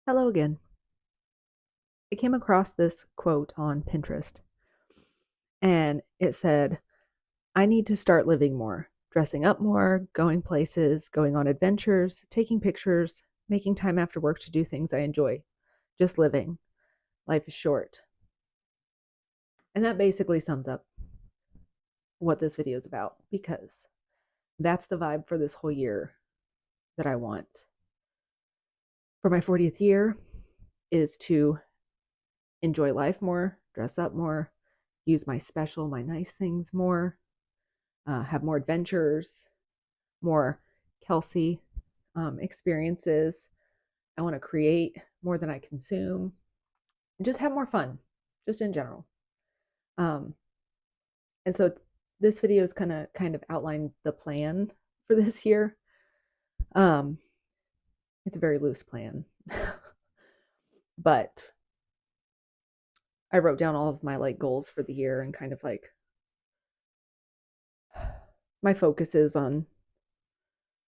Hello again. I came across this quote on Pinterest and it said, I need to start living more, dressing up more, going places, going on adventures, taking pictures, making time after work to do things I enjoy. Just living. Life is short. And that basically sums up what this video is about because that's the vibe for this whole year that I want. For my 40th year is to enjoy life more, dress up more, use my nice things more, have more adventures, more Kelsey experiences. I want to create more than I consume and just have more fun, just in general. Um, and so this video is kind of outline the plan for this year. Um, it's a very loose plan, but I wrote down all of my like goals for the year and kind of like my focus is on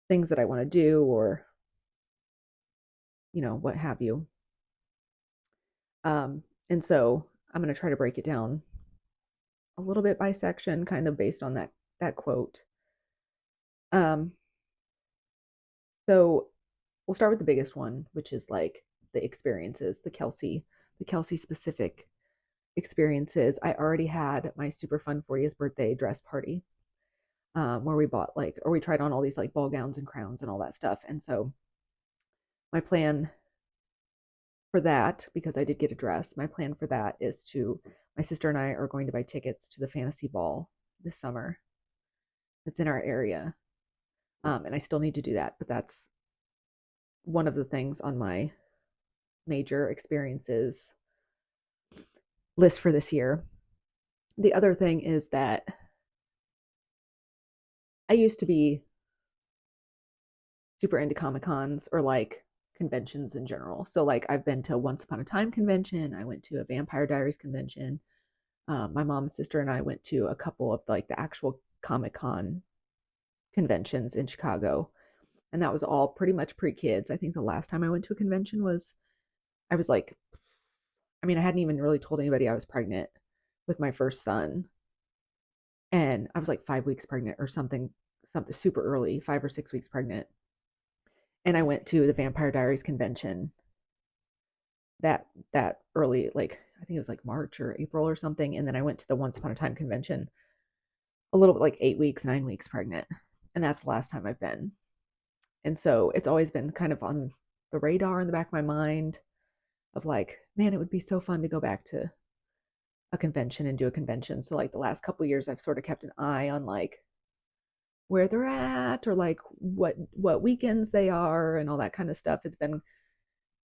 things that I want to do or what have you. And so I'm going to try to break it down a little bit by section, kind of based on that quote. Um, so we'll start with the biggest one, which is like the experiences, the Kelsey specific experiences. I already had my super fun 40th birthday dress party, where we bought or we tried on all these like ball gowns and crowns and all that stuff. And so my plan for that, because I did get a dress, my plan for that is my sister and I are going to buy tickets to the fantasy ball this summer. It's in our area. And I still need to do that, but that's one of the things on my major experiences list for this year. The other thing is that I used to be super into Comic Cons or like conventions in general. So like I've been to Once Upon a Time convention. I went to a Vampire Diaries convention. My mom's sister and I went to a couple of like the actual Comic Con conventions in Chicago. And that was all pretty much pre-kids. I think the last time I went to a convention I was like, I hadn't even really told anybody I was pregnant with my first son. And I was like 5 weeks pregnant or something super early, 5 or 6 weeks pregnant. And I went to the Vampire Diaries convention that early, like I think it was like March or April or something. And then I went to the Once Upon a Time convention a little bit like 8 weeks, 9 weeks pregnant. And that's the last time I've been. And so it's always been kind of on the radar in the back of my mind of like, man, it would be so fun to go back to a convention and do a convention. So like the last couple of years I've sort of kept an eye on like where they're at or like what weekends they are and all that kind of stuff. It's been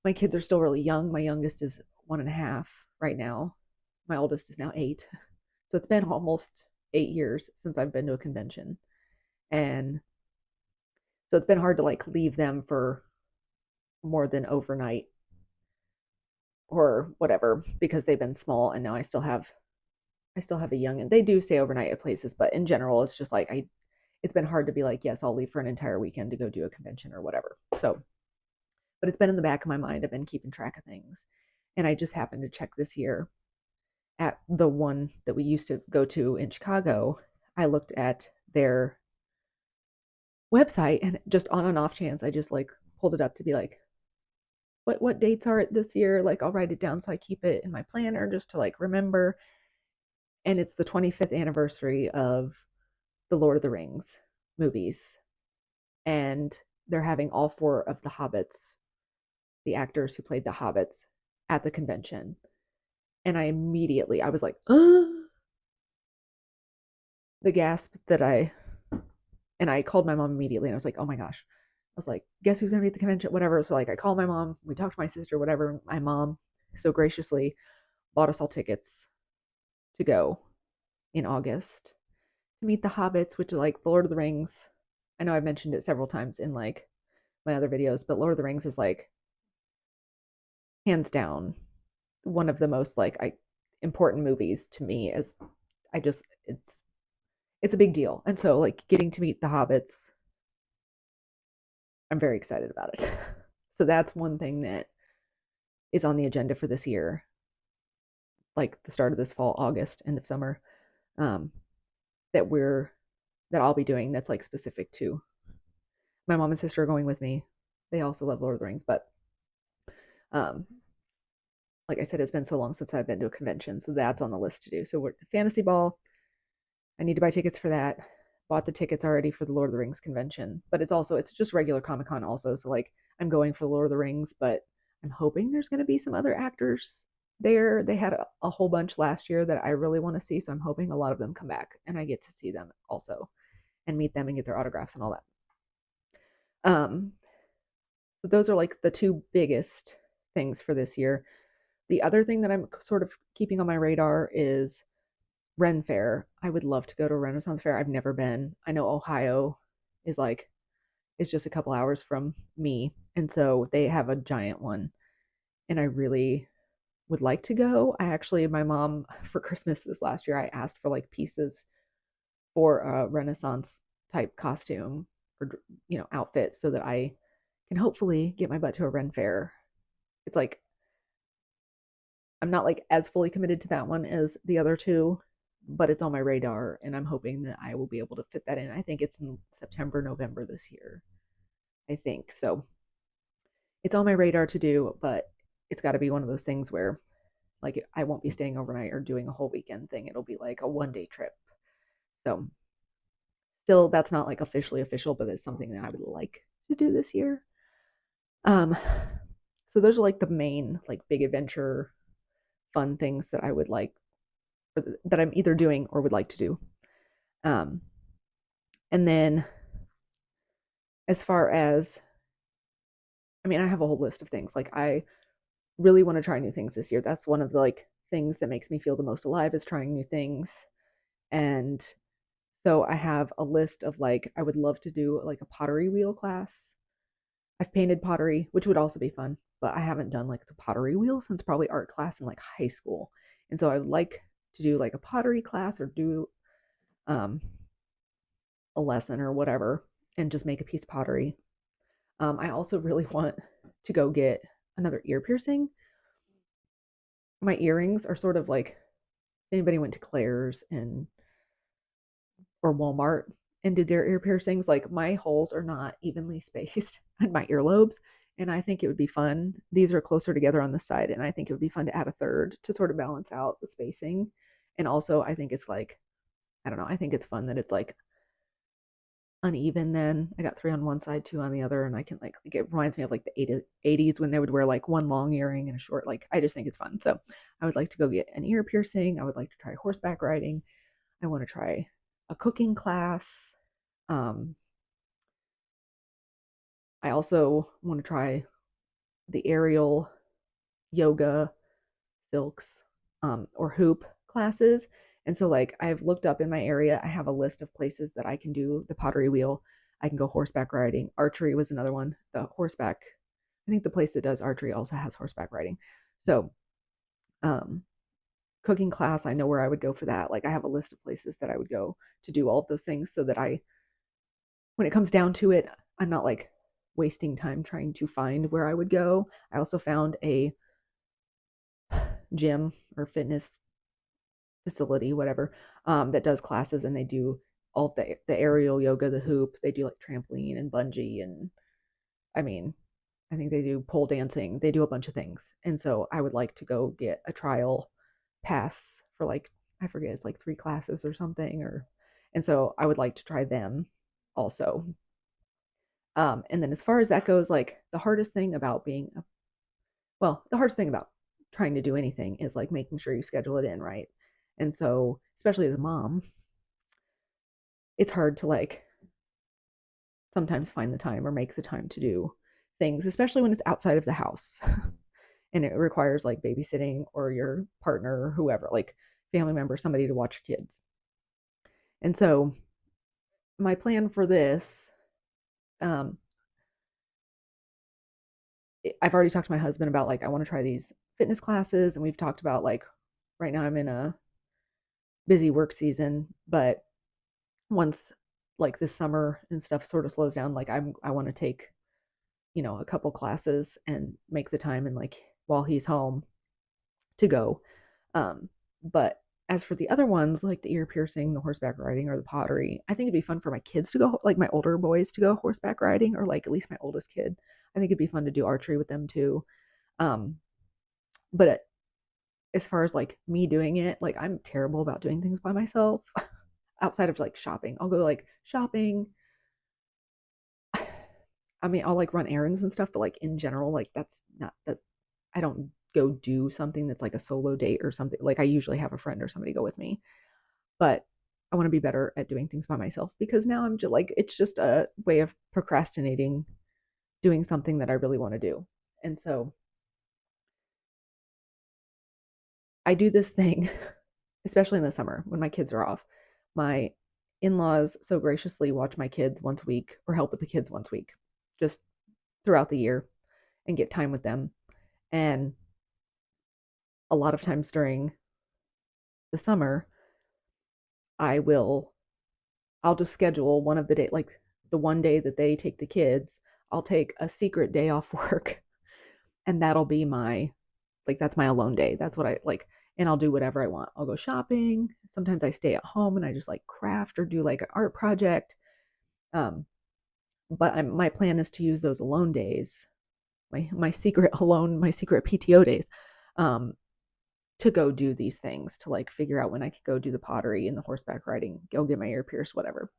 My kids are still really young. My youngest is 1.5 right now. My oldest is now 8. So it's been almost 8 years since I've been to a convention. And so it's been hard to like leave them for more than overnight or whatever because they've been small and now I still have a young and they do stay overnight at places, but in general it's just like it's been hard to be like, yes, I'll leave for an entire weekend to go do a convention or whatever. So, but it's been in the back of my mind. I've been keeping track of things. And I just happened to check this year at the one that we used to go to in Chicago. I looked at their website and just on an off chance, I just like pulled it up to be like, what dates are it this year? Like I'll write it down so I keep it in my planner just to like remember. And it's the 25th anniversary of the Lord of the Rings movies. And they're having all four of the hobbits, the actors who played the hobbits, at the convention. And I was like, the gasp that and I called my mom immediately and I was like, oh my gosh. I was like, guess who's going to be at the convention? Whatever. So like I called my mom, we talked to my sister, whatever. My mom so graciously bought us all tickets to go in August to meet the hobbits, which is like the Lord of the Rings. I know I've mentioned it several times in like my other videos, but Lord of the Rings is like hands down one of the most important movies to me. As I just it's a big deal. And so like getting to meet the hobbits, I'm very excited about it. So that's one thing that is on the agenda for this year, like the start of this fall, August, end of summer, um, that we're that I'll be doing that's like specific to my mom and sister are going with me. They also love Lord of the Rings, but um, like I said, it's been so long since I've been to a convention, so that's on the list to do. So we're Fantasy Ball. I need to buy tickets for that. Bought the tickets already for the Lord of the Rings convention, but it's just regular Comic Con also. So like I'm going for Lord of the Rings, but I'm hoping there's going to be some other actors there. They had a whole bunch last year that I really want to see, so I'm hoping a lot of them come back and I get to see them also and meet them and get their autographs and all that. So those are like the two biggest things for this year. The other thing that I'm sort of keeping on my radar is Ren Fair. I would love to go to Renaissance Fair. I've never been. I know Ohio is like is just a couple hours from me, and so they have a giant one, and I really would like to go. I actually, my mom for Christmas this last year, I asked for like pieces for a Renaissance type costume or outfit so that I can hopefully get my butt to a Ren Fair. It's like I'm not like as fully committed to that one as the other two, but it's on my radar and I'm hoping that I will be able to fit that in. I think it's in September, November this year. I think. So it's on my radar to do, but it's got to be one of those things where like I won't be staying overnight or doing a whole weekend thing. It'll be like a 1 day trip. So still that's not like officially official, but it's something that I would like to do this year. Um so those are like the main like big adventure fun things that I would like or that I'm either doing or would like to do. Um and then as far as I have a whole list of things. Like I really want to try new things this year. That's one of the like things that makes me feel the most alive is trying new things. And so I have a list of like I would love to do like a pottery wheel class. I've painted pottery, which would also be fun, but I haven't done like the pottery wheel since probably art class in like high school. And so I would like to do like a pottery class or do um, a lesson or whatever and just make a piece of pottery. I also really want to go get another ear piercing. My earrings are sort of like if anybody went to Claire's and or Walmart and did their ear piercings, like my holes are not evenly spaced on my earlobes. And I think it would be fun. These are closer together on the side, and I think it would be fun to add a third to sort of balance out the spacing. And also, I think it's like, I don't know, I think it's fun that it's like uneven then. I got three on one side, two on the other, and I can like it reminds me of like the 80s when they would wear like one long earring and a short, like I just think it's fun. So I would like to go get an ear piercing. I would like to try horseback riding. I want to try a cooking class. Um, I also want to try the aerial yoga, silks, or hoop classes. And so, like, I've looked up in my area, I have a list of places that I can do the pottery wheel. I can go horseback riding. Archery was another one. The horseback, I think the place that does archery also has horseback riding. So, um, cooking class, I know where I would go for that. Like, I have a list of places that I would go to do all of those things so that when it comes down to it, I'm not like wasting time trying to find where I would go. I also found a gym or fitness facility, whatever, that does classes and they do all the aerial yoga, the hoop, they do like trampoline and bungee and I mean, I think they do pole dancing, they do a bunch of things. And so I would like to go get a trial pass for like I forget, it's like 3 classes or something or and so I would like to try them also. And then as far as that goes, like the hardest thing about the hardest thing about trying to do anything is like making sure you schedule it in, right? And so, especially as a mom, it's hard to like sometimes find the time or make the time to do things, especially when it's outside of the house and it requires like babysitting or your partner or whoever, like family member, somebody to watch your kids. And so, my plan for this, um, I've already talked to my husband about like I want to try these fitness classes, and we've talked about like right now I'm in a busy work season, but once like this summer and stuff sort of slows down, like I want to take, a couple classes and make the time and like while he's home to go. But as for the other ones, like the ear piercing, the horseback riding, or the pottery, I think it'd be fun for my kids to go, like my older boys to go horseback riding, or like at least my oldest kid. I think it'd be fun to do archery with them too. Um, but as far as like me doing it, like I'm terrible about doing things by myself outside of like shopping. I'll go like shopping. I mean, I'll like run errands and stuff, but like in general, like that's not that I don't go do something that's like a solo date or something. Like I usually have a friend or somebody go with me, but I want to be better at doing things by myself because now I'm just like, it's just a way of procrastinating doing something that I really want to do. And so I do this thing, especially in the summer when my kids are off. My in laws so graciously watch my kids once a week or help with the kids once a week, just throughout the year and get time with them. And a lot of times during the summer, I will, I'll just schedule one of the day, like the one day that they take the kids, I'll take a secret day off work and that'll be my, like, that's my alone day. That's what I like. And I'll do whatever I want. I'll go shopping. Sometimes I stay at home and I just like craft or do like an art project. Um, but my plan is to use those alone days, my secret alone, my secret PTO days, um, to go do these things, to like figure out when I could go do the pottery and the horseback riding, go get my ear pierced, whatever.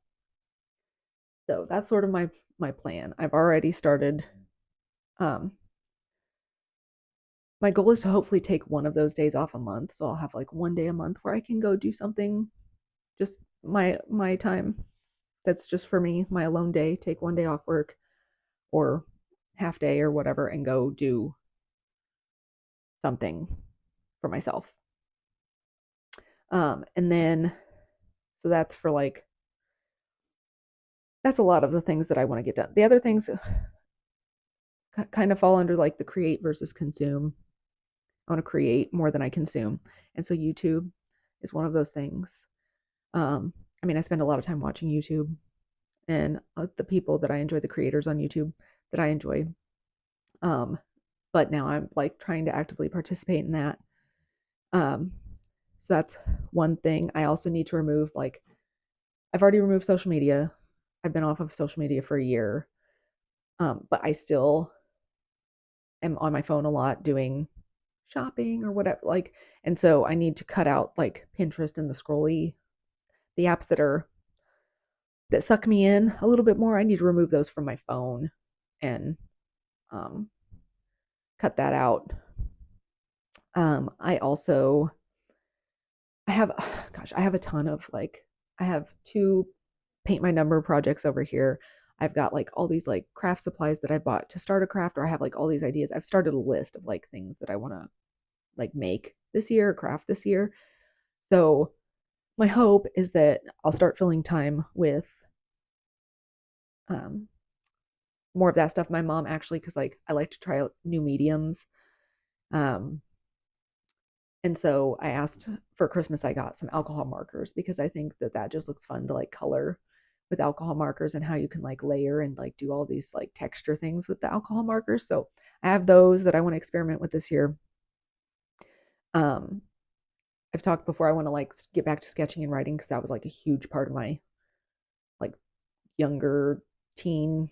So that's sort of my plan. I've already started. Um, my goal is to hopefully take one of those days off a month, so I'll have like one day a month where I can go do something, just my time. That's just for me, my alone day. Take one day off work or half day or whatever, and go do something for myself. And then so that's for like that's a lot of the things that I want to get done. The other things kind of fall under like the create versus consume. I want to create more than I consume. And so YouTube is one of those things. I mean, I spend a lot of time watching YouTube and the people that I enjoy, the creators on YouTube that I enjoy. Um, but now I'm like trying to actively participate in that. Um, so that's one thing. I also need to remove like I've already removed social media. I've been off of social media for a year. But I still am on my phone a lot doing shopping or whatever like and so I need to cut out like Pinterest and the scrolly the apps that suck me in a little bit more. I need to remove those from my phone and um, cut that out. I also I have gosh, I have a ton of like I have two paint my number projects over here. I've got like all these like craft supplies that I bought to start a craft, or I have like all these ideas. I've started a list of like things that I want to like make this year, craft this year. So my hope is that I'll start filling time with um, more of that stuff. My mom actually, because like I like to try out new mediums. Um, and so I asked for Christmas, I got some alcohol markers because I think that that just looks fun to like color with alcohol markers and how you can like layer and like do all these like texture things with the alcohol markers. So I have those that I want to experiment with this year. Um, I've talked before, I want to like get back to sketching and writing because that was like a huge part of my like younger teen.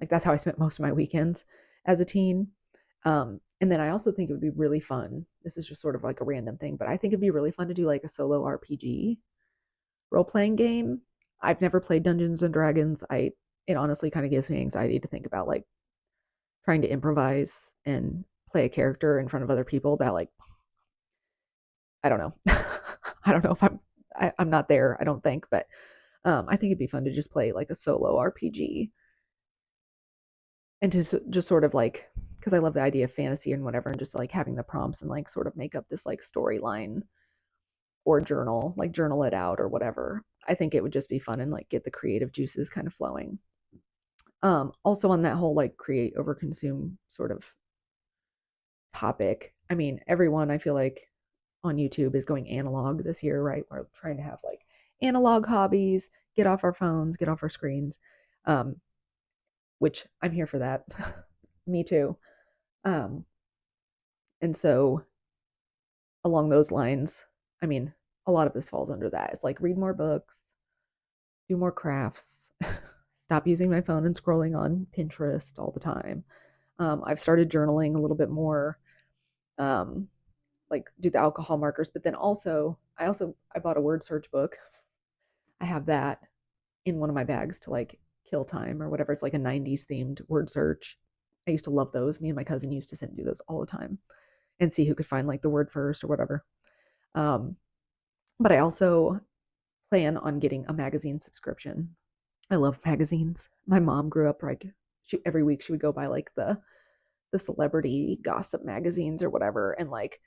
Like that's how I spent most of my weekends as a teen. And then I also think it would be really fun. This is just sort of like a random thing, but I think it'd be really fun to do like a solo RPG role playing game. I've never played Dungeons and Dragons. It honestly kind of gives me anxiety to think about like trying to improvise and play a character in front of other people that like I don't know. I don't know if I'm not there, I don't think, but I think it'd be fun to just play like a solo RPG and to just sort of like because I love the idea of fantasy and whatever, and just like having the prompts and like sort of make up this like storyline or journal, like journal it out or whatever. I think it would just be fun and like get the creative juices kind of flowing. Also on that whole like create over consume sort of topic. I mean, everyone I feel like on YouTube is going analog this year, right? We're trying to have like analog hobbies, get off our phones, get off our screens. Um, which I'm here for that. Me too. Um, And so along those lines, I mean, a lot of this falls under that. It's like read more books, do more crafts, stop using my phone and scrolling on Pinterest all the time. I've started journaling a little bit more, um, like do the alcohol markers, but then I bought a word search book. I have that in one of my bags to like kill time or whatever. It's like a 90s themed word search. I used to love those. Me and my cousin used to sit and do those all the time and see who could find like the word first or whatever. Um, but I also plan on getting a magazine subscription. I love magazines. My mom grew up like every week she would go buy like the celebrity gossip magazines or whatever, and like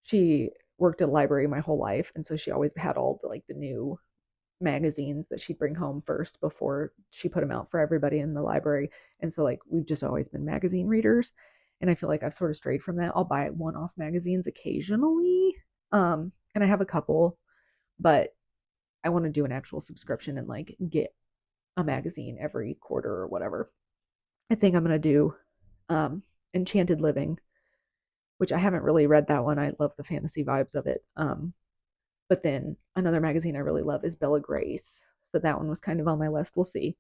she worked at a library my whole life, and so she always had all the like the new magazines that she'd bring home first before she put them out for everybody in the library. And so like we've just always been magazine readers, and I feel like I've sort of strayed from that. I'll buy one-off magazines occasionally, and I have a couple, but I want to do an actual subscription and like get a magazine every quarter or whatever. I think I'm going to do um, Enchanted Living, which I haven't really read that one. I love the fantasy vibes of it. But then another magazine I really love is Bella Grace. So that one was kind of on my list. We'll see.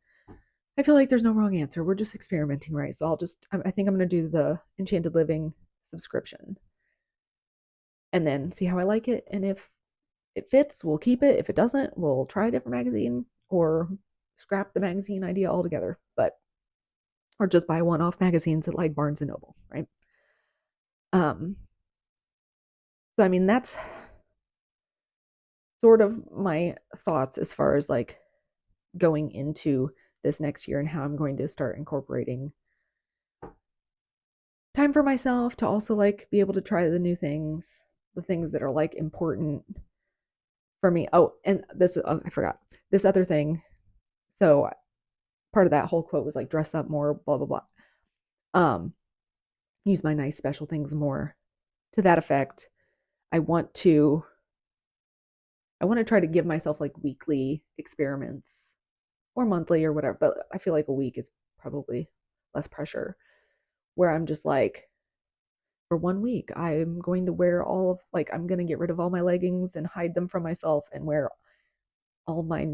I feel like there's no wrong answer. We're just experimenting, right? So I think I'm going to do the Enchanted Living subscription and then see how I like it. And if it fits, we'll keep it. If it doesn't, we'll try a different magazine or scrap the magazine idea altogether. But or just buy one-off magazines at like Barnes and Noble, right? Um, so I mean that's sort of my thoughts as far as like going into this next year and how I'm going to start incorporating time for myself to also like be able to try the new things, the things that are like important for me. Oh, and I forgot this other thing. So part of that whole quote was like dress up more, blah blah blah. Um, use my nice special things more. To that effect, I want to I want to try to give myself like weekly experiments or monthly or whatever, but I feel like a week is probably less pressure where I'm just like for 1 week I'm going to wear all of like I'm going to get rid of all my leggings and hide them from myself and wear all my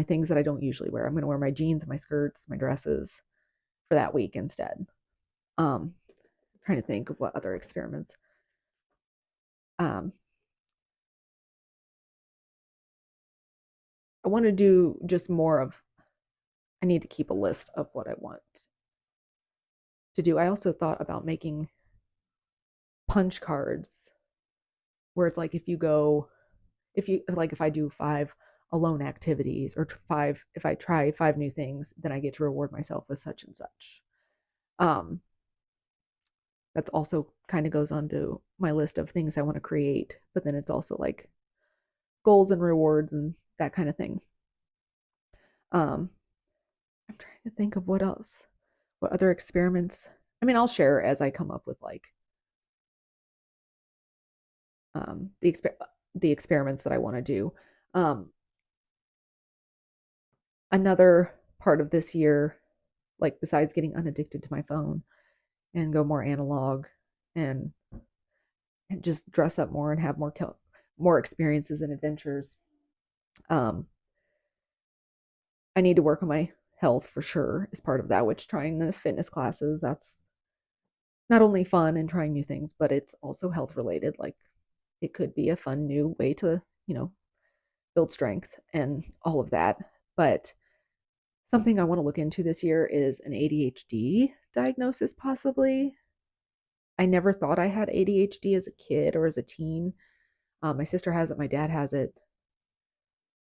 things that I don't usually wear. I'm going to wear my jeans, my skirts, my dresses for that week instead. Trying to think of what other experiments. Um I want to do just more of I need to keep a list of what I want to do. I also thought about making punch cards where it's like if I do 5 alone activities or if I try 5 new things, then I get to reward myself with such and such. Um, that's also kind of goes on to my list of things I want to create, but then it's also like goals and rewards and that kind of thing. Um, I'm trying to think of what other experiments. I mean, I'll share as I come up with like um, the exper- the experiments that I want to do. Um, Another part of this year, like besides getting unaddicted to my phone and go more analog and, and just dress up more and have more experiences and adventures. Um, I need to work on my health for sure as part of that, which trying the fitness classes, that's not only fun and trying new things, but it's also health related. Like it could be a fun new way to, build strength and all of that. But something I want to look into this year is an ADHD diagnosis, possibly. I never thought I had ADHD as a kid or as a teen. My sister has it, my dad has it.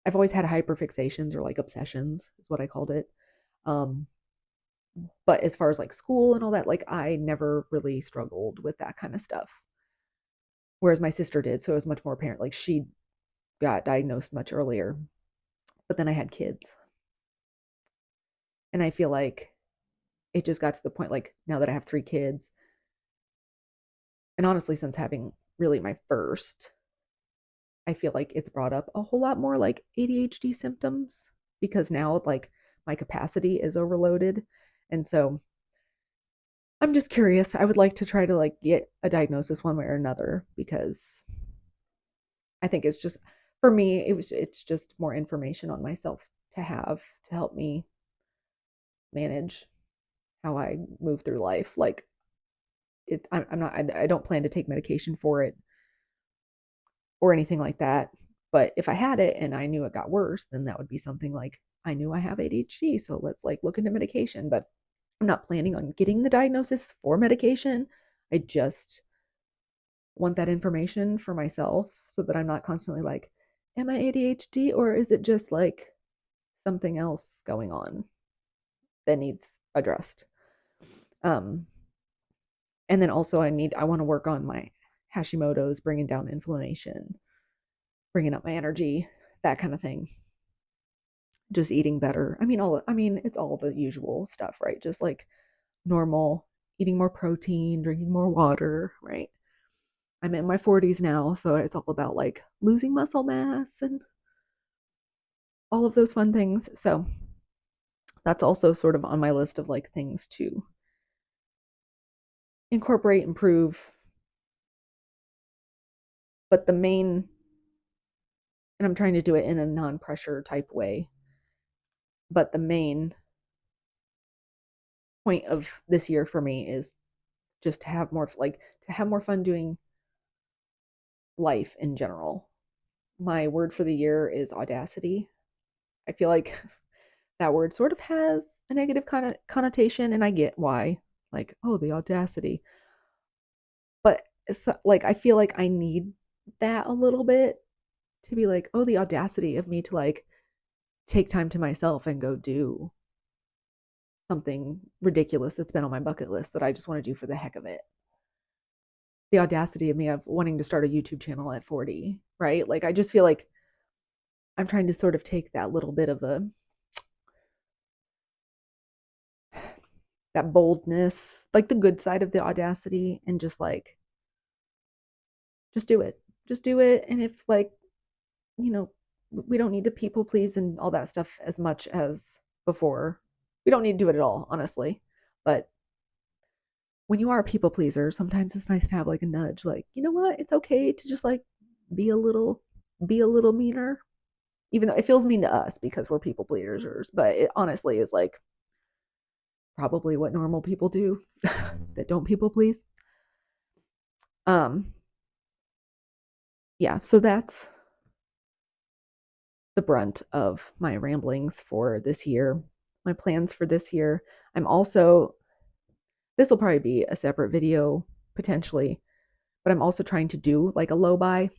I've always had hyperfixations or like obsessions, is what I called it. Um, but as far as like school and all that, like I never really struggled with that kind of stuff. Whereas my sister did, so it was much more apparent. Like she got diagnosed much earlier, but then I had kids. And I feel like it just got to the point like now that I have 3 kids, and honestly, since having really my first, I feel like it's brought up a whole lot more like ADHD symptoms because now like my capacity is overloaded. And so I'm just curious. I would like to try to like get a diagnosis one way or another because I think it's just for me it's just more information on myself to have to help me manage how I move through life. Like I'm not I don't plan to take medication for it or anything like that. But if I had it and I knew it got worse, then that would be something like I knew I have ADHD, so let's like look into medication. But I'm not planning on getting the diagnosis for medication. I just want that information for myself so that I'm not constantly like, am I ADHD or is it just like something else going on that needs addressed? Um, and then also I want to work on my Hashimoto's, bringing down inflammation, bringing up my energy, that kind of thing. Just eating better. I mean it's all the usual stuff, right? Just like normal eating more protein, drinking more water, right? I'm in my 40s now, so it's all about like losing muscle mass and all of those fun things. So that's also sort of on my list of like things to incorporate, improve. But the main, and I'm trying to do it in a non pressure type way, but the main point of this year for me is just to have more, like, to have more fun doing life in general. My word for the year is audacity. I feel like that word sort of has a negative connotation, and I get why. Like, oh, the audacity. But it's like, I feel like I need that a little bit to be like, oh, the audacity of me to like take time to myself and go do something ridiculous that's been on my bucket list that I just want to do for the heck of it. The audacity of me of wanting to start a YouTube channel at 40, right? Like, I just feel like I'm trying to sort of take that little bit of that boldness, like the good side of the audacity, and just like, just do it. Just do it. And if like, you know, we don't need to people please and all that stuff as much as before. We don't need to do it at all, honestly. But when you are a people pleaser, sometimes it's nice to have like a nudge, like, you know what? It's okay to just like be a little be a little meaner. Even though it feels mean to us because we're people pleasers, but it honestly is like probably what normal people do that don't people please. Um yeah, so that's the brunt of my ramblings for this year. My plans for this year. I'm also this will probably be a separate video potentially, but I'm also trying to do like a low buy.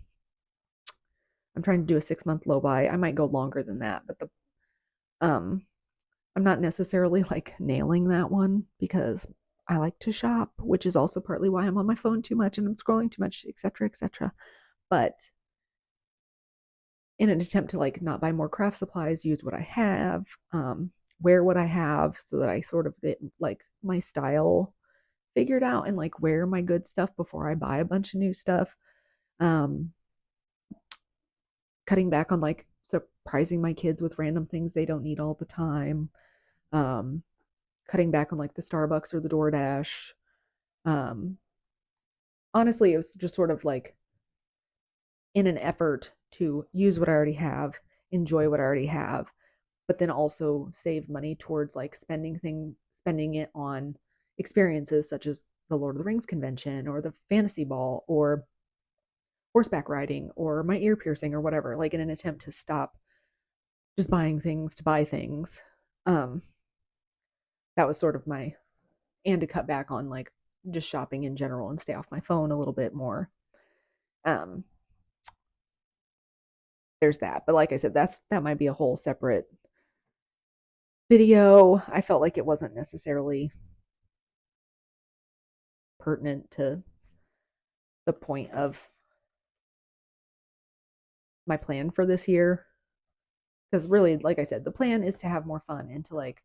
I'm trying to do a 6 month low buy. I might go longer than that, but the um I'm not necessarily like nailing that one because I like to shop, which is also partly why I'm on my phone too much and I'm scrolling too much, etc., etc. But in an attempt to like not buy more craft supplies, use what I have, wear what I have so that I sort of get like my style figured out and like wear my good stuff before I buy a bunch of new stuff. Um, Cutting back on like surprising my kids with random things they don't need all the time. Um, Cutting back on like the Starbucks or the DoorDash. Um, Honestly, it was just sort of like in an effort to use what I already have, enjoy what I already have, but then also save money towards like spending it on experiences such as the Lord of the Rings convention or the fantasy ball or horseback riding or my ear piercing or whatever, like in an attempt to stop just buying things to buy things. Um, that was sort of my, and to cut back on like just shopping in general and stay off my phone a little bit more. Um, there's that. But like I said, that might be a whole separate video. I felt like it wasn't necessarily pertinent to the point of my plan for this year. Because really, like I said, the plan is to have more fun and to like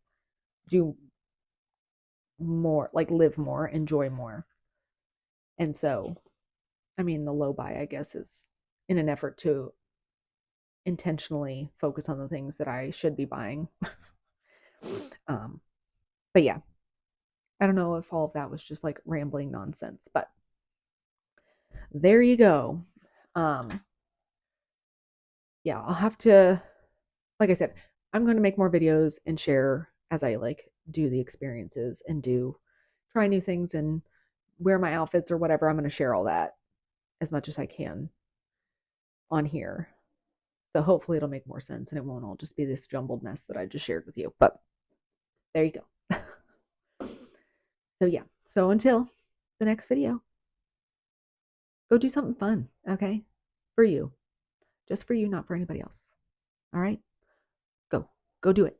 do more, like live more, enjoy more. And so, I mean, the low buy, I guess, is in an effort to intentionally focus on the things that I should be buying. um, but yeah, I don't know if all of that was just like rambling nonsense, but there you go. Um, yeah, I'll have to, like I said, I'm going to make more videos and share as I like do the experiences and do try new things and wear my outfits or whatever. I'm going to share all that as much as I can on here. So hopefully it'll make more sense and it won't all just be this jumbled mess that I just shared with you. But there you go. So yeah. So until the next video, go do something fun, okay? For you. Just for you, not for anybody else. All right? Go. Go do it.